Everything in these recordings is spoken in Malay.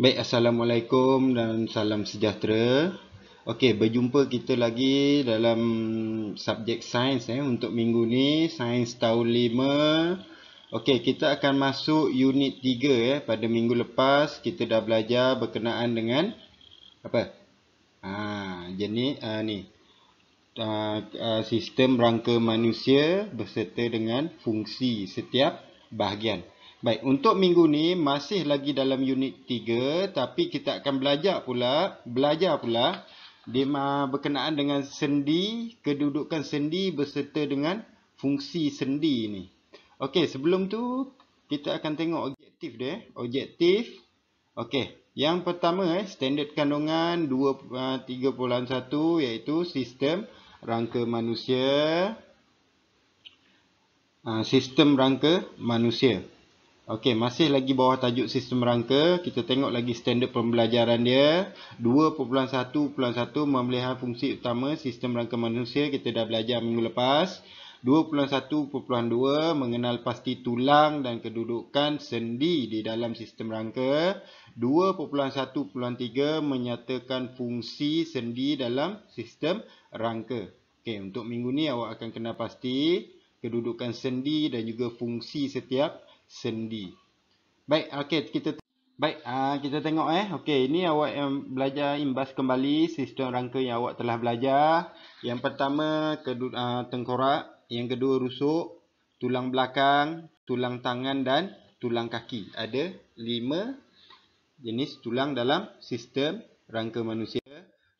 Baik, Assalamualaikum dan salam sejahtera. Okey, berjumpa kita lagi dalam subjek sains untuk minggu ni, sains tahun 5. Okey, kita akan masuk unit 3 pada minggu lepas kita dah belajar berkenaan dengan apa? Sistem rangka manusia berserta dengan fungsi setiap bahagian. Baik, untuk minggu ni masih lagi dalam unit 3 tapi kita akan belajar pula berkenaan dengan sendi, kedudukan sendi berserta dengan fungsi sendi ni. Okey, sebelum tu kita akan tengok objektif dia. Objektif. Okey, yang pertama standard kandungan 3.1 iaitu sistem rangka manusia. Sistem rangka manusia. Okey, masih lagi bawah tajuk sistem rangka. Kita tengok lagi standard pembelajaran dia. 2.1.1 memelihara fungsi utama sistem rangka manusia. Kita dah belajar minggu lepas. 2.1.2 mengenal pasti tulang dan kedudukan sendi di dalam sistem rangka. 2.1.3 menyatakan fungsi sendi dalam sistem rangka. Okey, untuk minggu ni awak akan kenal pasti kedudukan sendi dan juga fungsi setiap sendi. Baik, okey, kita tengok Okey, ini awak yang belajar imbas kembali sistem rangka yang awak telah belajar. Yang pertama tengkorak, yang kedua rusuk, tulang belakang, tulang tangan dan tulang kaki. Ada 5 jenis tulang dalam sistem rangka manusia.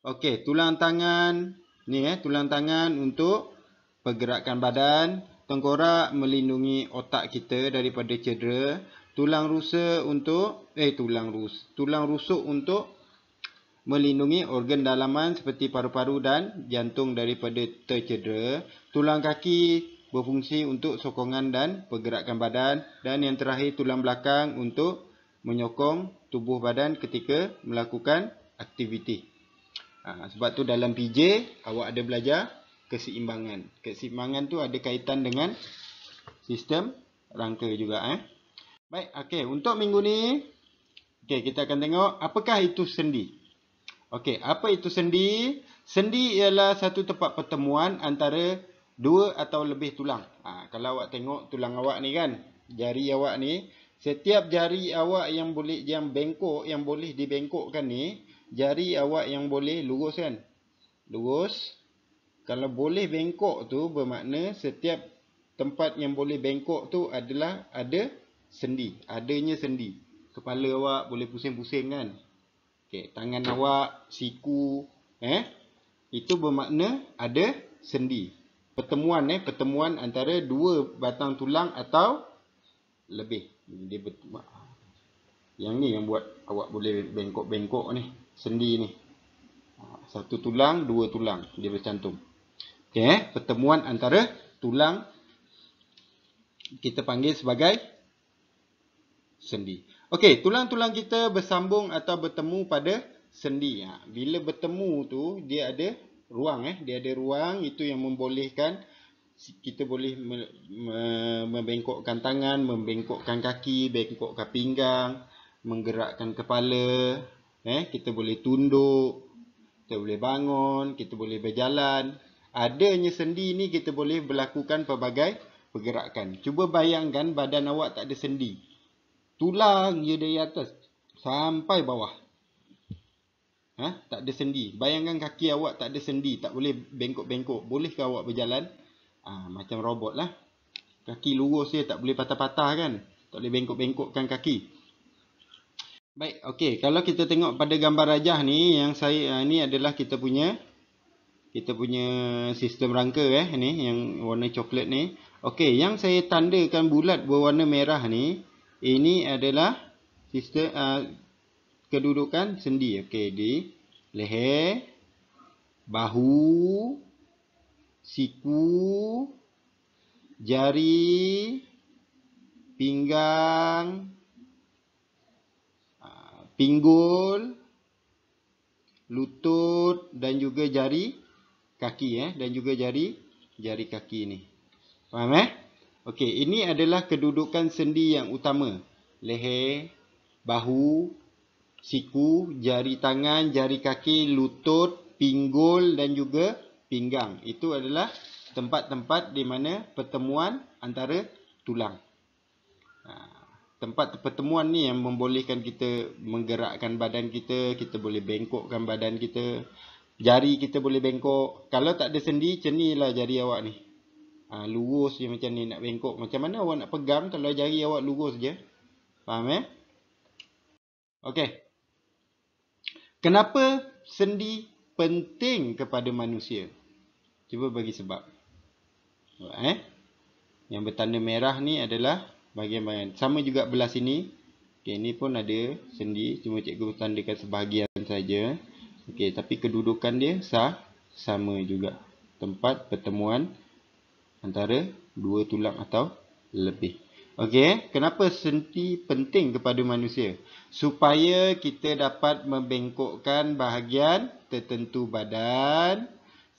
Okey, tulang tangan ni tulang tangan untuk pergerakan badan. Tengkorak melindungi otak kita daripada cedera. Tulang rusuk untuk melindungi organ dalaman seperti paru-paru dan jantung daripada tercedera. Tulang kaki berfungsi untuk sokongan dan pergerakan badan. Dan yang terakhir tulang belakang untuk menyokong tubuh badan ketika melakukan aktiviti. Sebab tu dalam PJ awak ada belajar keseimbangan. Keseimbangan tu ada kaitan dengan sistem rangka juga. Baik, okey, untuk minggu ni kita akan tengok apakah itu sendi. Okey, apa itu sendi? Sendi ialah satu tempat pertemuan antara dua atau lebih tulang. Kalau awak tengok tulang awak ni kan, jari awak ni, setiap jari awak yang bengkok, yang boleh dibengkokkan ni, jari awak yang boleh lurus kan? Lurus. Kalau boleh bengkok tu bermakna setiap tempat yang boleh bengkok tu adalah ada sendi, adanya sendi. Kepala awak boleh pusing-pusing kan? Okey, tangan awak, siku, itu bermakna ada sendi. Pertemuan antara dua batang tulang atau lebih. Yang ni yang buat awak boleh bengkok-bengkok ni, sendi ni. Satu tulang, dua tulang dia bercantum. Okey, pertemuan antara tulang kita panggil sebagai sendi. Okey, tulang-tulang kita bersambung atau bertemu pada sendi. Bila bertemu tu dia ada ruang dia ada ruang, itu yang membolehkan kita boleh membengkokkan tangan, membengkokkan kaki, bengkokkan pinggang, menggerakkan kepala, kita boleh tunduk, kita boleh bangun, kita boleh berjalan. Adanya sendi ni kita boleh melakukan pelbagai pergerakan. Cuba bayangkan badan awak tak ada sendi. Tulang je dari atas sampai bawah. Tak ada sendi. Bayangkan kaki awak tak ada sendi, tak boleh bengkok-bengkok. Bolehkah awak berjalan? Macam robot lah. Kaki lurus je, tak boleh patah-patah kan? Tak boleh bengkok-bengkokkan kaki. Baik, okey. Kalau kita tengok pada gambar rajah ni, yang ni adalah kita punya sistem rangka ni, yang warna coklat ni. Okey, yang saya tandakan bulat berwarna merah ni, ini adalah sistem kedudukan sendi. Okey, di leher, bahu, siku, jari, pinggang, pinggul, lutut dan juga jari kaki dan juga jari kaki ni. Faham Okey, ini adalah kedudukan sendi yang utama. Leher, bahu, siku, jari tangan, jari kaki, lutut, pinggul dan juga pinggang. Itu adalah tempat-tempat di mana pertemuan antara tulang. Tempat pertemuan ni yang membolehkan kita menggerakkan badan kita, kita boleh bengkokkan badan kita, jari kita boleh bengkok. Kalau tak ada sendi, cenilah jari awak ni. Lurus je macam ni nak bengkok. Macam mana awak nak pegang kalau jari awak lurus je? Faham Okey. Kenapa sendi penting kepada manusia? Cuba bagi sebab. Yang bertanda merah ni adalah bahagian-bahagian. Sama juga belah sini. Okey, ni pun ada sendi. Cuma cikgu tandakan sebahagian saja. Okey, tapi kedudukan dia sama juga. Tempat pertemuan antara dua tulang atau lebih. Okey, kenapa sendi penting kepada manusia? Supaya kita dapat membengkokkan bahagian tertentu badan.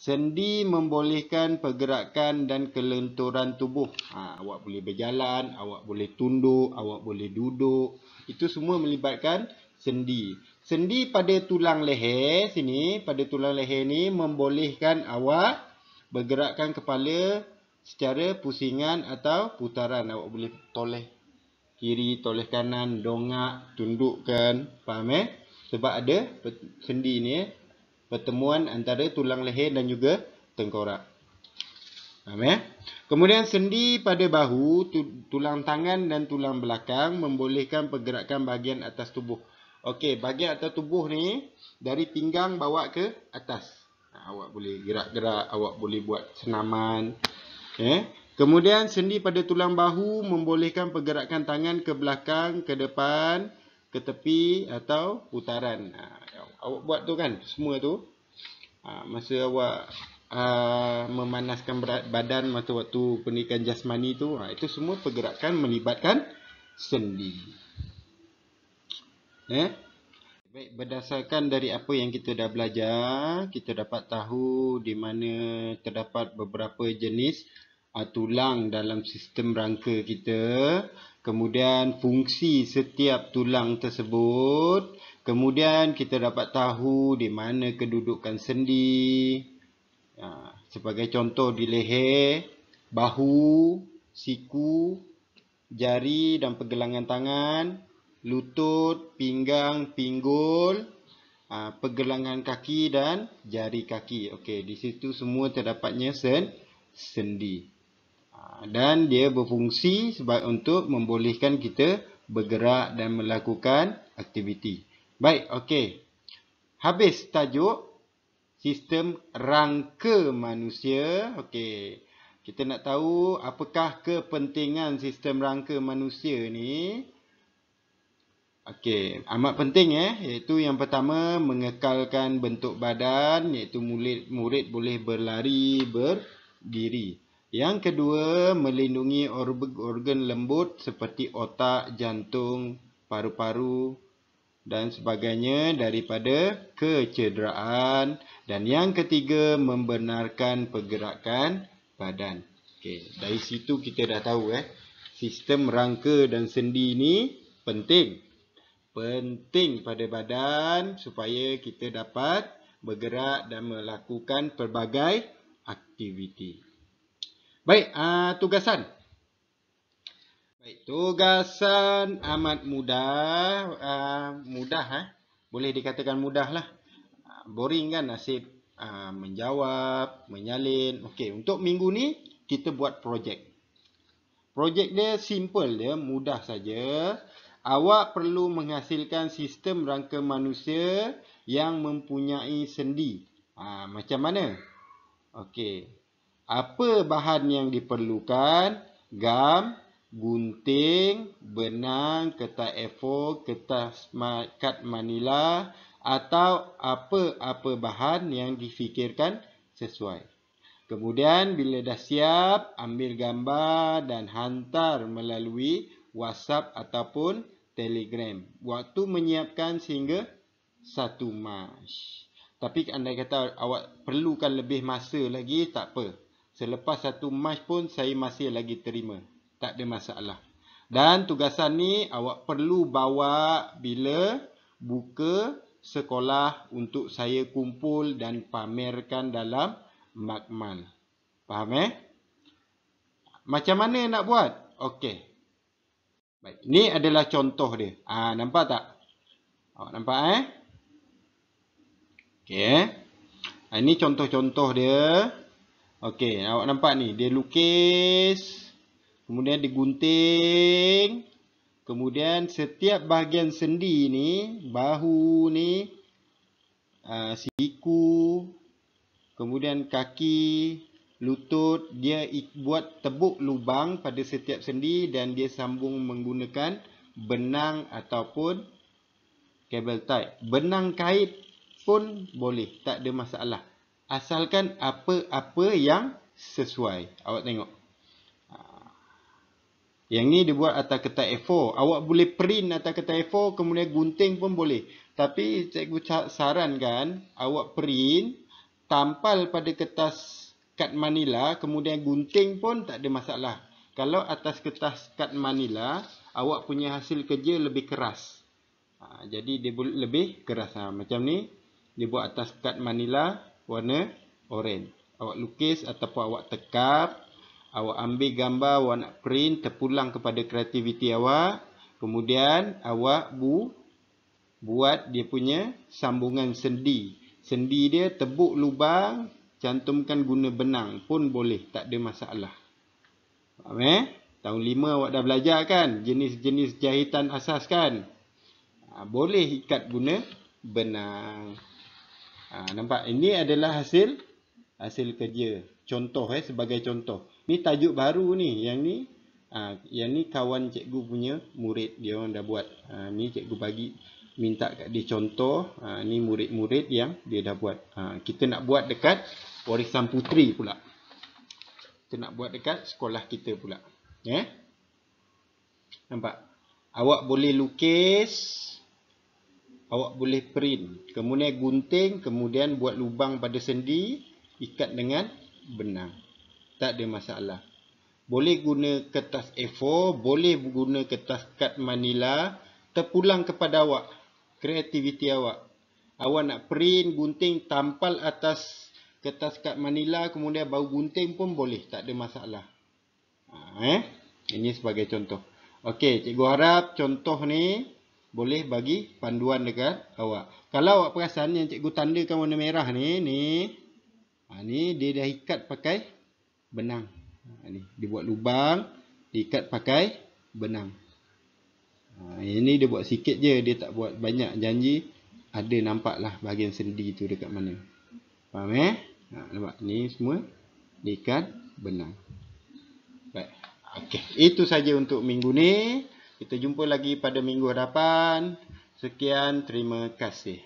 Sendi membolehkan pergerakan dan kelenturan tubuh. Awak boleh berjalan, awak boleh tunduk, awak boleh duduk. Itu semua melibatkan sendi. Sendi pada tulang leher sini, pada tulang leher ni membolehkan awak bergerakkan kepala secara pusingan atau putaran. Awak boleh toleh kiri, toleh kanan, dongak, tundukkan. Faham Sebab ada sendi ni pertemuan antara tulang leher dan juga tengkorak. Faham Kemudian sendi pada bahu, tulang tangan dan tulang belakang membolehkan pergerakan bahagian atas tubuh. Okey, bahagian atas tubuh ni dari pinggang bawa ke atas. Awak boleh gerak-gerak, awak boleh buat senaman. Kemudian sendi pada tulang bahu membolehkan pergerakan tangan ke belakang, ke depan, ke tepi atau putaran. Awak buat tu kan, semua tu. Masa awak memanaskan badan masa waktu pendidikan jasmani tu, itu semua pergerakan melibatkan sendi. Baik, berdasarkan dari apa yang kita dah belajar, kita dapat tahu di mana terdapat beberapa jenis tulang dalam sistem rangka kita, kemudian fungsi setiap tulang tersebut, kemudian kita dapat tahu di mana kedudukan sendi. Sebagai contoh di leher, bahu, siku, jari dan pergelangan tangan, lutut, pinggang, pinggul, pergelangan kaki dan jari kaki. Okey, di situ semua terdapatnya sendi. Dan dia berfungsi untuk membolehkan kita bergerak dan melakukan aktiviti. Baik, okey. Habis tajuk sistem rangka manusia. Okey. Kita nak tahu apakah kepentingan sistem rangka manusia ni. Okey, amat penting iaitu yang pertama mengekalkan bentuk badan, iaitu murid boleh berlari, berdiri. Yang kedua, melindungi organ lembut seperti otak, jantung, paru-paru dan sebagainya daripada kecederaan. Dan yang ketiga, membenarkan pergerakan badan. Okey, dari situ kita dah tahu sistem rangka dan sendi ni penting pada badan supaya kita dapat bergerak dan melakukan pelbagai aktiviti. Baik, tugasan. Baik, tugasan amat mudah. Boleh dikatakan mudah lah. Boring kan nasib menjawab, menyalin. Okey, untuk minggu ni kita buat projek. Projek dia simple dia, mudah saja. Awak perlu menghasilkan sistem rangka manusia yang mempunyai sendi. Macam mana? Okey. Apa bahan yang diperlukan? Gam, gunting, benang, kertas A4, kertas kad manila atau apa-apa bahan yang difikirkan sesuai. Kemudian bila dah siap, ambil gambar dan hantar melalui WhatsApp ataupun Telegram. Waktu menyiapkan sehingga 1 Mac. Tapi andai kata awak perlukan lebih masa lagi, tak apa. Selepas 1 Mac pun saya masih lagi terima. Tak ada masalah. Dan tugasan ni awak perlu bawa bila buka sekolah untuk saya kumpul dan pamerkan dalam makmal. Faham Macam mana nak buat? Okey. Baik, ini adalah contoh dia. Nampak tak? Awak nampak Okey. Ini contoh-contoh dia. Okey, awak nampak ni, dia lukis, kemudian digunting, kemudian setiap bahagian sendi ni, bahu ni, siku, kemudian kaki, lutut, dia buat tebuk lubang pada setiap sendi dan dia sambung menggunakan benang ataupun kabel tie. Benang kait pun boleh, tak ada masalah. Asalkan apa-apa yang sesuai. Awak tengok. Yang ni dia buat atas kertas A4. Awak boleh print atas kertas A4, kemudian gunting pun boleh. Tapi cikgu sarankan awak print, tampal pada kertas kad manila, kemudian gunting pun tak ada masalah. Kalau atas kertas kad manila, awak punya hasil kerja lebih keras. Jadi dia lebih keras. Macam ni, dia buat atas kad manila warna oren. Awak lukis ataupun awak tekap, awak ambil gambar, awak nak print, terpulang kepada kreativiti awak. Kemudian awak buat dia punya sambungan sendi. Sendi dia tebuk lubang, cantumkan guna benang pun boleh, tak ada masalah. Faham Tahun 5 awak dah belajar kan? Jenis-jenis jahitan asas kan? Boleh ikat guna benang. Nampak? Ini adalah hasil kerja. Contoh sebagai contoh. Ni tajuk baru ni. Yang ni kawan cikgu punya murid. Dia orang dah buat. Ni cikgu bagi, minta kat dia contoh. Ni murid-murid yang dia dah buat. Kita nak buat dekat Warisan Puteri pula. Kita nak buat dekat sekolah kita pula. Nampak? Awak boleh lukis. Awak boleh print. Kemudian gunting. Kemudian buat lubang pada sendi. Ikat dengan benang. Tak ada masalah. Boleh guna kertas A4. Boleh guna kertas kad manila. Terpulang kepada awak. Kreativiti awak. Awak nak print, gunting, tampal atas kertas kad manila. Kemudian bau gunting pun boleh. Tak ada masalah. Ini sebagai contoh. Okey, cikgu harap contoh ni boleh bagi panduan dekat awak. Kalau awak perasan yang cikgu tandakan warna merah ni, ni dia dah ikat pakai benang. Ni dia buat lubang, diikat pakai benang. Ini dia buat sikit je, dia tak buat banyak. Janji ada nampaklah bahagian sendi tu dekat mana. Faham nampak ni semua diikat benang. Baik. Okey, itu saja untuk minggu ni. Kita jumpa lagi pada minggu hadapan. Sekian, terima kasih.